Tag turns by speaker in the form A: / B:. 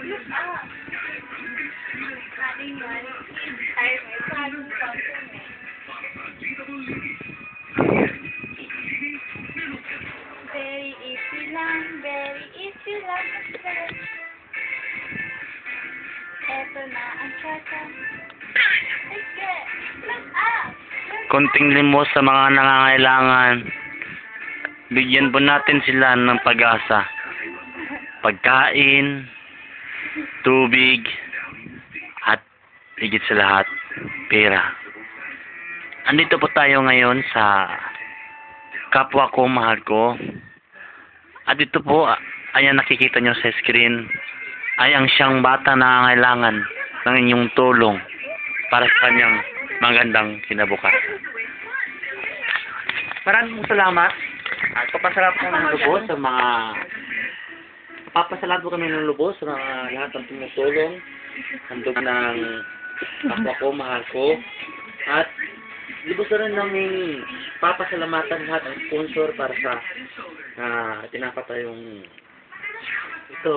A: Look up. Aling mali. Ay, may parang something eh. Very easy lang, very easy lang. Eto na ang chata. Sige, look up.
B: Konting limos sa mga nangangailangan. Bigyan po natin sila ng pag-asa. Pagkain, tubig, at higit sa lahat, pera. Andito po tayo ngayon sa kapwa ko, mahal ko. At ito po, ayan nakikita nyo sa screen, ay ang siyang bata na nangangailangan ng inyong tulong para sa kanyang magandang kinabukasan. Maraming salamat. At papasalamat kami ng lubos sa mga lahat ng tumutulong, handog ng kapwa ko, mahal ko. At lubos na rin namin papasalamatan lahat ng sponsor para sa tinapatayong ito.